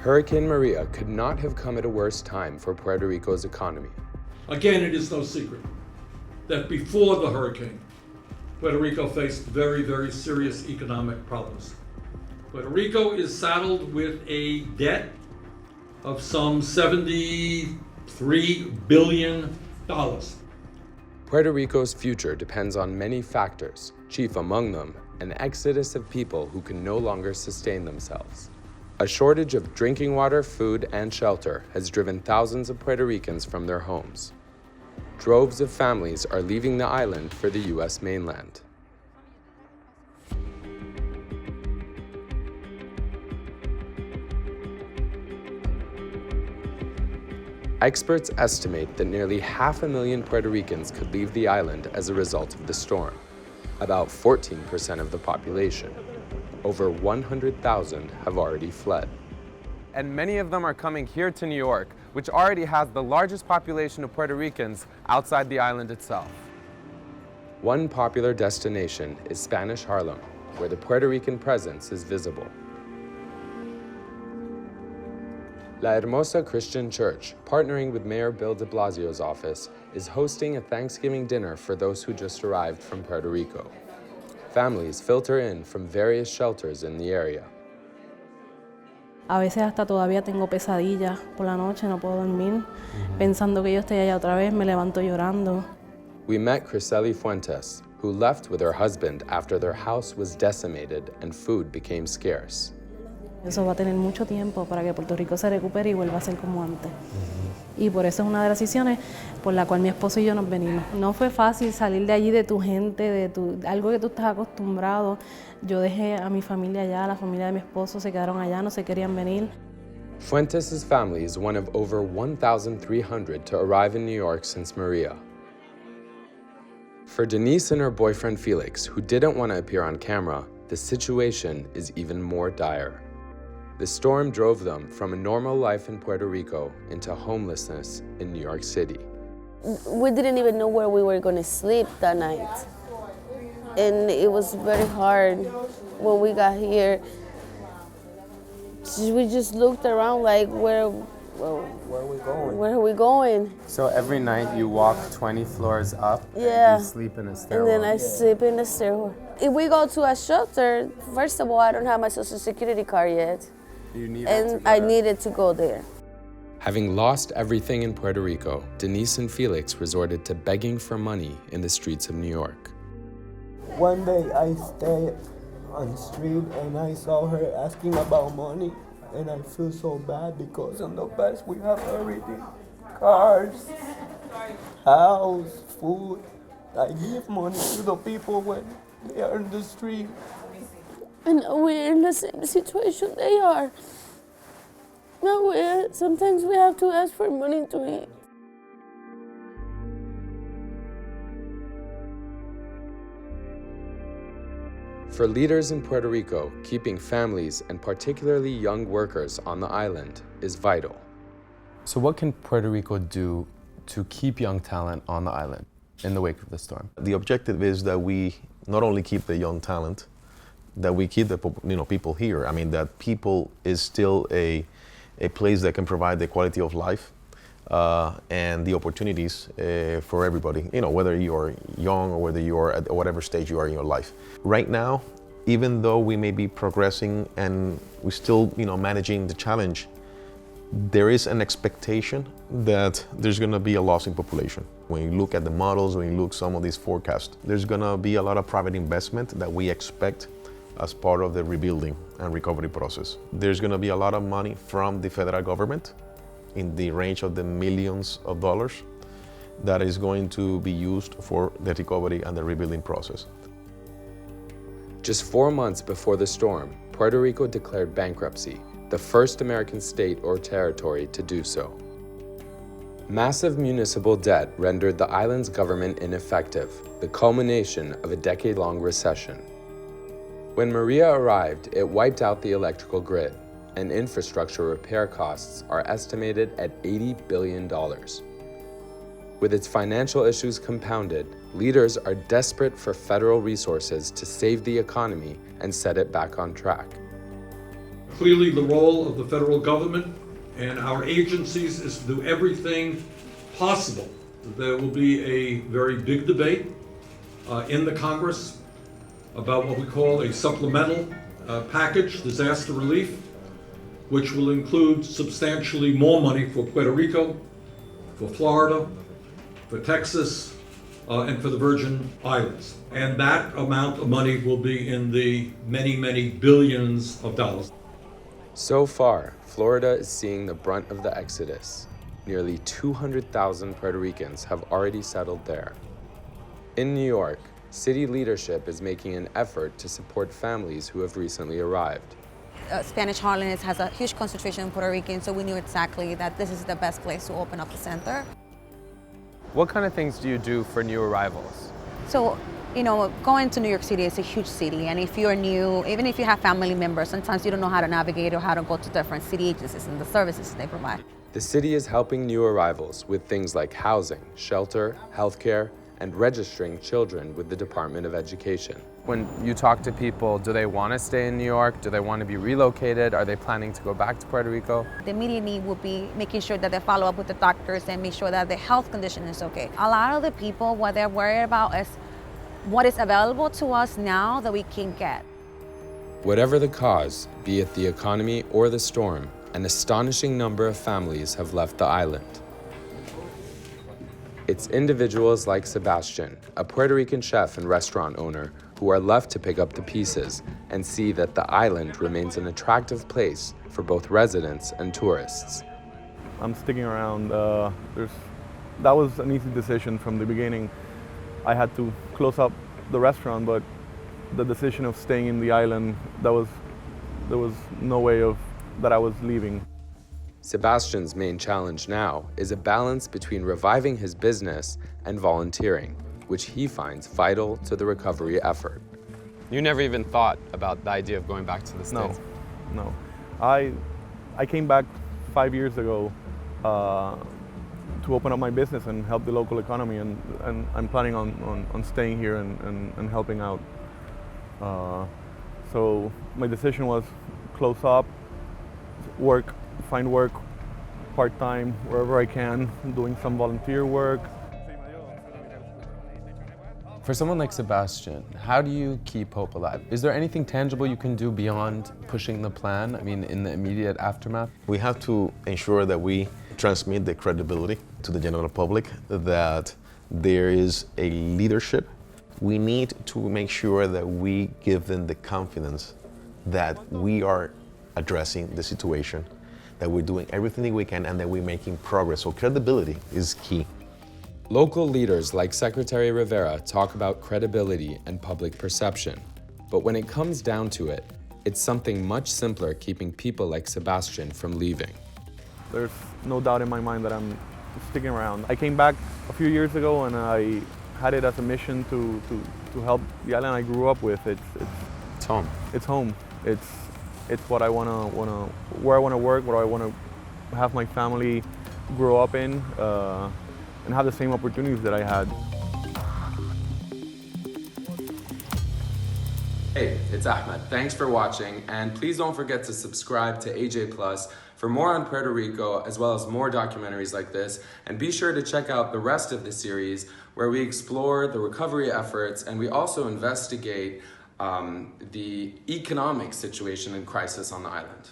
Hurricane Maria could not have come at a worse time for Puerto Rico's economy. Again, it is no secret that before the hurricane, Puerto Rico faced very, very serious economic problems. Puerto Rico is saddled with a debt of some $73 billion. Puerto Rico's future depends on many factors, chief among them, an exodus of people who can no longer sustain themselves. A shortage of drinking water, food, and shelter has driven thousands of Puerto Ricans from their homes. Droves of families are leaving the island for the U.S. mainland. Experts estimate that nearly 500,000 Puerto Ricans could leave the island as a result of the storm, about 14% of the population. Over 100,000 have already fled. And many of them are coming here to New York, which already has the largest population of Puerto Ricans outside the island itself. One popular destination is Spanish Harlem, where the Puerto Rican presence is visible. La Hermosa Christian Church, partnering with Mayor Bill de Blasio's office, is hosting a Thanksgiving dinner for those who just arrived from Puerto Rico. Families filter in from various shelters in the area. A veces hasta todavía tengo pesadillas por la noche, no puedo dormir, pensando que yo estoy allá otra vez, me levanto llorando. We met Criseli Fuentes, who left with her husband after their house was decimated and food became scarce. Eso va a tener mucho tiempo para que Puerto Rico se recupere y vuelva a ser como antes. Y por eso es una de las decisiones por la cual mi esposo y yo nos venimos. No fue fácil salir de allí, de tu gente, algo que tú estás acostumbrado. Yo dejé a mi familia allá, la familia de mi esposo se quedaron allá, no se querían venir. Fuentes' family is one of over 1,300 to arrive in New York since Maria. For Denise and her boyfriend Felix, who didn't want to appear on camera, the situation is even more dire. The storm drove them from a normal life in Puerto Rico into homelessness in New York City. We didn't even know where we were going to sleep that night. And it was very hard when we got here. We just looked around like, where are we going? Where are we going? So every night you walk 20 floors up Yeah. and you sleep in a stairwell. And then I sleep in the stairwell. If we go to a shelter, first of all, I don't have my Social Security card yet. You need And I needed to go there. Having lost everything in Puerto Rico, Denise and Felix resorted to begging for money in the streets of New York. One day I stayed on the street and I saw her asking about money, and I feel so bad because in the past we have everything. Cars, house, food. I give money to the people when they are in the street. And we're in the same situation they are. No, sometimes we have to ask for money to eat. For leaders in Puerto Rico, keeping families and particularly young workers on the island is vital. So what can Puerto Rico do to keep young talent on the island in the wake of the storm? The objective is that we not only keep the young talent, that we keep the people here. I mean, that people is still a place that can provide the quality of life and the opportunities for everybody, whether you're young or whether you're at whatever stage you are in your life. Right now, even though we may be progressing and we're still managing the challenge, there is an expectation that there's going to be a loss in population. When you look at the models, when you look some of these forecasts, there's going to be a lot of private investment that we expect as part of the rebuilding and recovery process. There's going to be a lot of money from the federal government in the range of the millions of dollars that is going to be used for the recovery and the rebuilding process. Just 4 months before the storm, Puerto Rico declared bankruptcy, the first American state or territory to do so. Massive municipal debt rendered the island's government ineffective, the culmination of a decade-long recession. When Maria arrived, it wiped out the electrical grid, and infrastructure repair costs are estimated at $80 billion. With its financial issues compounded, leaders are desperate for federal resources to save the economy and set it back on track. Clearly, the role of the federal government and our agencies is to do everything possible. There will be a very big debate in the Congress about what we call a supplemental package, disaster relief, which will include substantially more money for Puerto Rico, for Florida, for Texas, and for the Virgin Islands. And that amount of money will be in the many, many billions of dollars. So far, Florida is seeing the brunt of the exodus. Nearly 200,000 Puerto Ricans have already settled there. In New York, city leadership is making an effort to support families who have recently arrived. Spanish Harlem has a huge concentration of Puerto Ricans, so we knew exactly that this is the best place to open up the center. What kind of things do you do for new arrivals? So, going to New York City is a huge city, and if you're new, even if you have family members, sometimes you don't know how to navigate or how to go to different city agencies and the services they provide. The city is helping new arrivals with things like housing, shelter, healthcare, and registering children with the Department of Education. When you talk to people, do they want to stay in New York? Do they want to be relocated? Are they planning to go back to Puerto Rico? The immediate need would be making sure that they follow up with the doctors and make sure that the health condition is okay. A lot of the people, what they're worried about is what is available to us now that we can get. Whatever the cause, be it the economy or the storm, an astonishing number of families have left the island. It's individuals like Sebastian, a Puerto Rican chef and restaurant owner, who are left to pick up the pieces and see that the island remains an attractive place for both residents and tourists. I'm sticking around. That was an easy decision from the beginning. I had to close up the restaurant, but the decision of staying in the island, there was no way that I was leaving. Sebastian's main challenge now is a balance between reviving his business and volunteering, which he finds vital to the recovery effort. You never even thought about the idea of going back to the States? No. I came back 5 years ago to open up my business and help the local economy, and I'm planning on staying here and helping out. So my decision was close up, find work part-time wherever I can, doing some volunteer work. For someone like Sebastian, how do you keep hope alive? Is there anything tangible you can do beyond pushing the plan? I mean, in the immediate aftermath? We have to ensure that we transmit the credibility to the general public, that there is a leadership. We need to make sure that we give them the confidence that we are addressing the situation, that we're doing everything we can, and that we're making progress. So credibility is key. Local leaders like Secretary Rivera talk about credibility and public perception. But when it comes down to it, it's something much simpler keeping people like Sebastian from leaving. There's no doubt in my mind that I'm sticking around. I came back a few years ago and I had it as a mission to help the island I grew up with. It's home. It's home. It's what I where I wanna work, where I wanna have my family grow up in, and have the same opportunities that I had. Hey, it's Ahmed. Thanks for watching, and please don't forget to subscribe to AJ Plus for more on Puerto Rico, as well as more documentaries like this, and be sure to check out the rest of the series where we explore the recovery efforts and we also investigate the economic situation and crisis on the island.